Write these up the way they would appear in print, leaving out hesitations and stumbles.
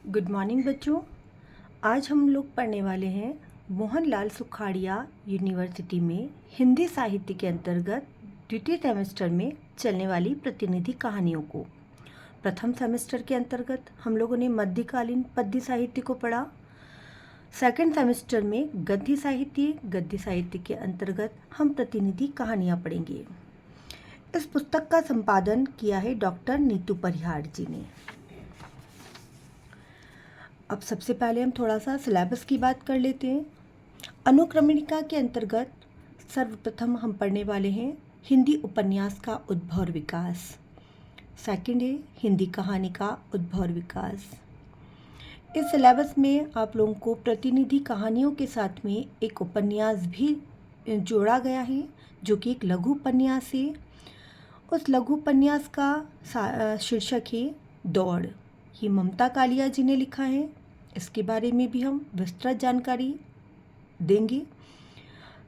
Good morning बच्चों। आज हम लोग पढ़ने वाले हैं मोहनलाल सुखाड़िया यूनिवर्सिटी में हिंदी साहित्य के अंतर्गत द्वितीय सेमेस्टर में चलने वाली प्रतिनिधि कहानियों को। प्रथम सेमेस्टर के अंतर्गत हम लोगों ने मध्यकालीन पद्य साहित्य को पढ़ा। सेकंड सेमेस्टर में गद्य साहित्य के अंतर्गत हम प्रतिनिधि कहानियाँ पढ़ेंगे। इस पुस्तक का संपादन किया है डॉक्टर नीतू परिहार जी ने। अब सबसे पहले हम थोड़ा सा सिलेबस की बात कर लेते हैं। अनुक्रमणिका के अंतर्गत सर्वप्रथम हम पढ़ने वाले हैं हिंदी उपन्यास का उद्भव और विकास। सेकंड है हिंदी कहानी का उद्भव और विकास। इस सिलेबस में आप लोगों को प्रतिनिधि कहानियों के साथ में एक उपन्यास भी जोड़ा गया है जो कि एक लघु उपन्यास है। उस लघु उपन्यास का शीर्षक है दौड़। ये ममता कालिया जी ने लिखा है। इसके बारे में भी हम विस्तृत जानकारी देंगे।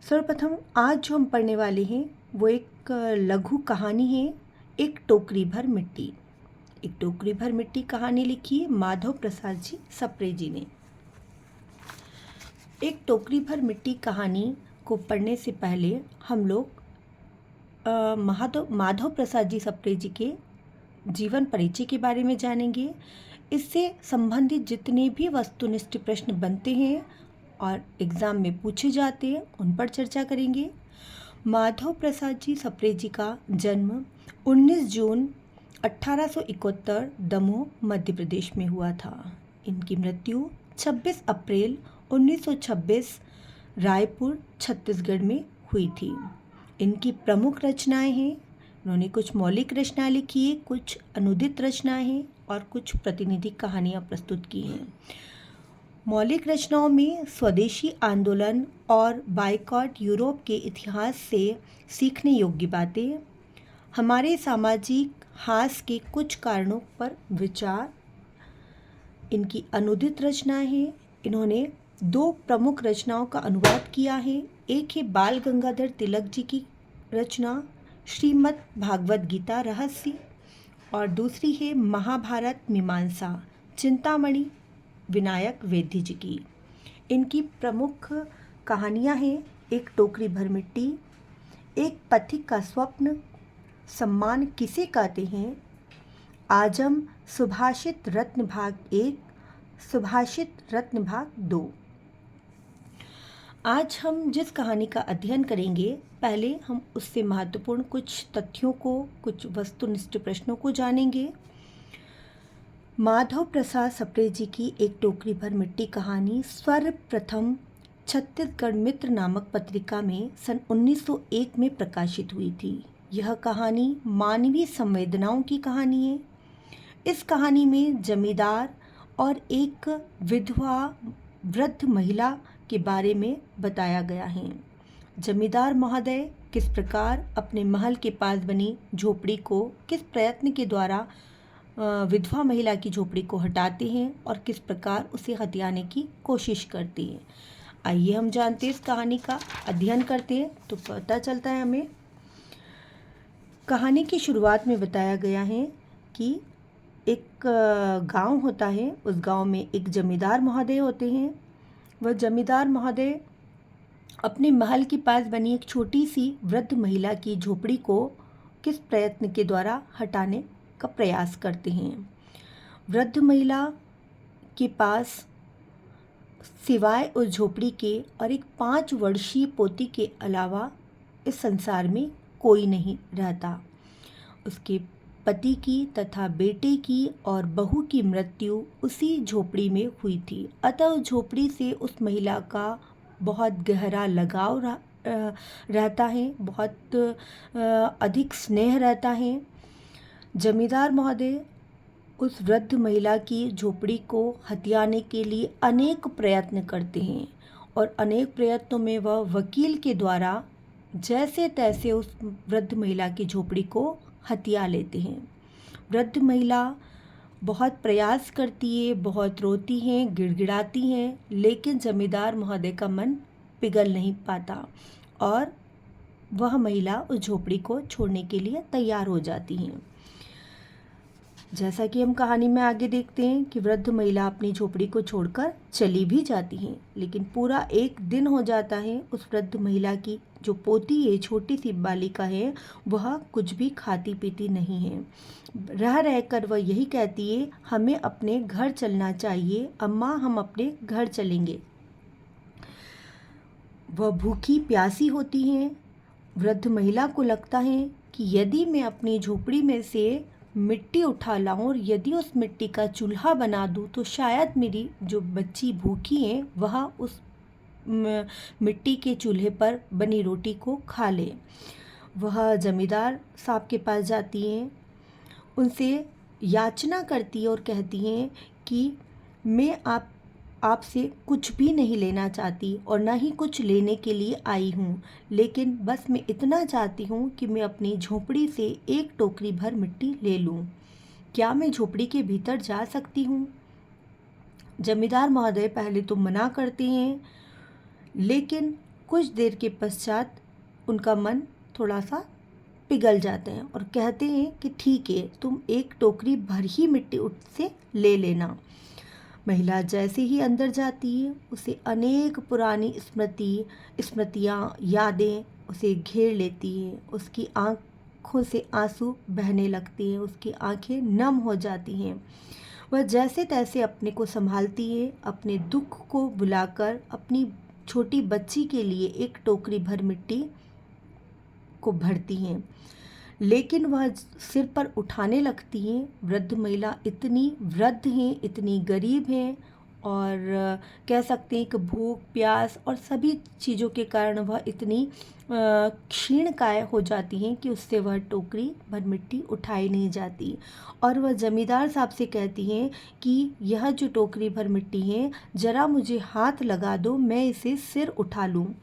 सर्वप्रथम आज जो हम पढ़ने वाले हैं वो एक लघु कहानी है, एक टोकरी भर मिट्टी। एक टोकरी भर मिट्टी कहानी लिखी है माधव प्रसाद जी सप्रे जी ने। एक टोकरी भर मिट्टी कहानी को पढ़ने से पहले हम लोग माधव प्रसाद जी सप्रे जी के जीवन परिचय के बारे में जानेंगे। इससे संबंधित जितने भी वस्तुनिष्ठ प्रश्न बनते हैं और एग्ज़ाम में पूछे जाते हैं उन पर चर्चा करेंगे। माधव प्रसाद जी सप्रे जी का जन्म 19 जून 1871 दमोह मध्य प्रदेश में हुआ था। इनकी मृत्यु 26 अप्रैल 1926 रायपुर छत्तीसगढ़ में हुई थी। इनकी प्रमुख रचनाएं हैं, इन्होंने कुछ मौलिक रचनाएं लिखी है, कुछ अनुदित रचनाएं हैं और कुछ प्रतिनिधि कहानियां प्रस्तुत की हैं। मौलिक रचनाओं में स्वदेशी आंदोलन और बायकॉट, यूरोप के इतिहास से सीखने योग्य बातें, हमारे सामाजिक हास के कुछ कारणों पर विचार, इनकी अनुदित रचनाएं हैं। इन्होंने दो प्रमुख रचनाओं का अनुवाद किया है। एक है बाल गंगाधर तिलक जी की रचना श्रीमद् भागवत गीता रहस्य और दूसरी है महाभारत मीमांसा चिंतामणि विनायक वेद्य जी की। इनकी प्रमुख कहानियां हैं एक टोकरी भर मिट्टी, एक पथिक का स्वप्न, सम्मान किसे कहते हैं, आजम, सुभाषित रत्न भाग 1, सुभाषित रत्न भाग 2। आज हम जिस कहानी का अध्ययन करेंगे पहले हम उससे महत्वपूर्ण कुछ तथ्यों को, कुछ वस्तुनिष्ठ प्रश्नों को जानेंगे। माधव प्रसाद सप्रे जी की एक टोकरी भर मिट्टी कहानी सर्वप्रथम छत्तीसगढ़ मित्र नामक पत्रिका में सन 1901 में प्रकाशित हुई थी। यह कहानी मानवीय संवेदनाओं की कहानी है। इस कहानी में जमींदार और एक विधवा वृद्ध महिला के बारे में बताया गया है। जमींदार महोदय किस प्रकार अपने महल के पास बनी झोपड़ी को किस प्रयत्न के द्वारा विधवा महिला की झोपड़ी को हटाते हैं और किस प्रकार उसे हथियाने की कोशिश करते हैं। आइए हम जानते हैं, इस कहानी का अध्ययन करते हैं तो पता चलता है हमें। कहानी की शुरुआत में बताया गया है कि एक गांव होता है, उस गांव में एक जमींदार महोदय होते हैं। वह जमींदार महोदय अपने महल के पास बनी एक छोटी सी वृद्ध महिला की झोपड़ी को किस प्रयत्न के द्वारा हटाने का प्रयास करते हैं। वृद्ध महिला के पास सिवाय उस झोपड़ी के और एक 5 वर्षीय पोती के अलावा इस संसार में कोई नहीं रहता। उसके पति की तथा बेटे की और बहू की मृत्यु उसी झोपड़ी में हुई थी। अतः उस झोपड़ी से उस महिला का बहुत गहरा लगाव रहता है, बहुत अधिक स्नेह रहता है। जमींदार महोदय उस वृद्ध महिला की झोपड़ी को हथियाने के लिए अनेक प्रयत्न करते हैं और अनेक प्रयत्नों में वह वकील के द्वारा जैसे तैसे उस वृद्ध महिला की झोपड़ी को हथिया लेते हैं। वृद्ध महिला बहुत प्रयास करती है, बहुत रोती हैं, गिड़गिड़ाती हैं, लेकिन जमींदार महोदय का मन पिघल नहीं पाता और वह महिला उस झोपड़ी को छोड़ने के लिए तैयार हो जाती हैं। जैसा कि हम कहानी में आगे देखते हैं कि वृद्ध महिला अपनी झोपड़ी को छोड़कर चली भी जाती हैं, लेकिन पूरा एक दिन हो जाता है। उस वृद्ध महिला की जो पोती है, छोटी सी बालिका है, वह कुछ भी खाती पीती नहीं है। रह रहकर वह यही कहती है, हमें अपने घर चलना चाहिए अम्मा, हम अपने घर चलेंगे। वह भूखी प्यासी होती हैं। वृद्ध महिला को लगता है कि यदि मैं अपनी झोपड़ी में से मिट्टी उठा लाऊं और यदि उस मिट्टी का चूल्हा बना दूं तो शायद मेरी जो बच्ची भूखी है वह उस मिट्टी के चूल्हे पर बनी रोटी को खा ले। वह जमींदार साहब के पास जाती हैं, उनसे याचना करती है और कहती हैं कि मैं आपसे कुछ भी नहीं लेना चाहती और ना ही कुछ लेने के लिए आई हूँ, लेकिन बस मैं इतना चाहती हूँ कि मैं अपनी झोपड़ी से एक टोकरी भर मिट्टी ले लूँ। क्या मैं झोपड़ी के भीतर जा सकती हूँ? जमींदार महोदय पहले तो मना करते हैं, लेकिन कुछ देर के पश्चात उनका मन थोड़ा सा पिघल जाते हैं और कहते हैं कि ठीक है, तुम एक टोकरी भर ही मिट्टी उससे ले लेना। महिला जैसे ही अंदर जाती है, उसे अनेक पुरानी स्मृतियाँ, यादें उसे घेर लेती हैं। उसकी आँखों से आंसू बहने लगती हैं, उसकी आंखें नम हो जाती हैं। वह जैसे तैसे अपने को संभालती है, अपने दुख को बुलाकर अपनी छोटी बच्ची के लिए एक टोकरी भर मिट्टी को भरती हैं, लेकिन वह सिर पर उठाने लगती हैं। वृद्ध महिला इतनी वृद्ध हैं, इतनी गरीब हैं और कह सकते हैं कि भूख प्यास और सभी चीज़ों के कारण वह इतनी क्षीणकाय हो जाती हैं कि उससे वह टोकरी भर मिट्टी उठाई नहीं जाती। और वह जमींदार साहब से कहती हैं कि यह जो टोकरी भर मिट्टी है, ज़रा मुझे हाथ लगा दो, मैं इसे सिर उठा लूँ।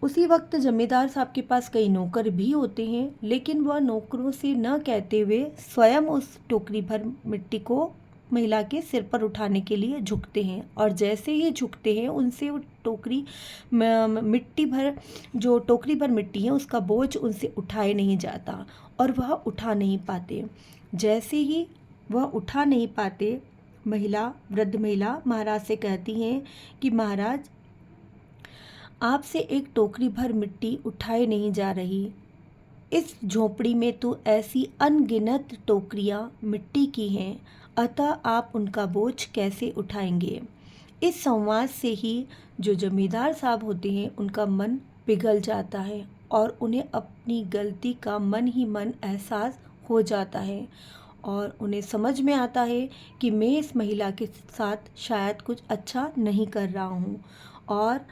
उसी वक्त जमींदार साहब के पास कई नौकर भी होते हैं, लेकिन वह नौकरों से न कहते हुए स्वयं उस टोकरी भर मिट्टी को महिला के सिर पर उठाने के लिए झुकते हैं। और जैसे ही झुकते हैं, उनसे वो टोकरी भर मिट्टी है, उसका बोझ उनसे उठाए नहीं जाता और वह उठा नहीं पाते। जैसे ही वह उठा नहीं पाते, वृद्ध महिला महाराज से कहती हैं कि महाराज, आपसे एक टोकरी भर मिट्टी उठाई नहीं जा रही। इस झोपड़ी में तो ऐसी अनगिनत टोकरियां मिट्टी की हैं, अतः आप उनका बोझ कैसे उठाएंगे? इस संवाद से ही जो जमींदार साहब होते हैं, उनका मन पिघल जाता है और उन्हें अपनी गलती का मन ही मन एहसास हो जाता है और उन्हें समझ में आता है कि मैं इस महिला के साथ शायद कुछ अच्छा नहीं कर रहा हूँ, और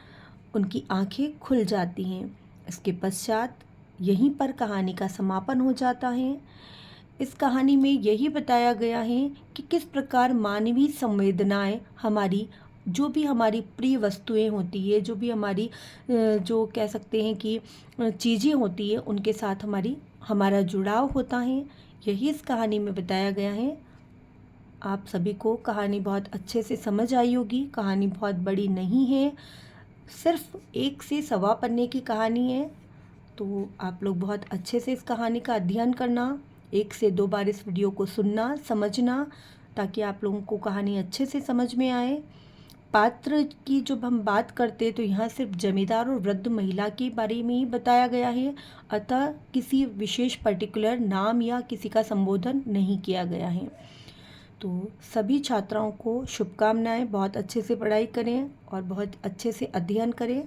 उनकी आंखें खुल जाती हैं। इसके पश्चात यहीं पर कहानी का समापन हो जाता है। इस कहानी में यही बताया गया है कि किस प्रकार मानवीय संवेदनाएं, जो भी हमारी प्रिय वस्तुएं होती है, जो भी हमारी जो कह सकते हैं कि चीज़ें होती है, उनके साथ हमारा जुड़ाव होता है। यही इस कहानी में बताया गया है। आप सभी को कहानी बहुत अच्छे से समझ आई होगी। कहानी बहुत बड़ी नहीं है, सिर्फ 1 से सवा पन्ने की कहानी है, तो आप लोग बहुत अच्छे से इस कहानी का अध्ययन करना, 1 से 2 बार इस वीडियो को सुनना, समझना, ताकि आप लोगों को कहानी अच्छे से समझ में आए। पात्र की जब हम बात करते हैं तो यहाँ सिर्फ जमींदार और वृद्ध महिला के बारे में ही बताया गया है, अतः किसी विशेष पर्टिकुलर नाम या किसी का संबोधन नहीं किया गया है। तो सभी छात्राओं को शुभकामनाएं, बहुत अच्छे से पढ़ाई करें और बहुत अच्छे से अध्ययन करें।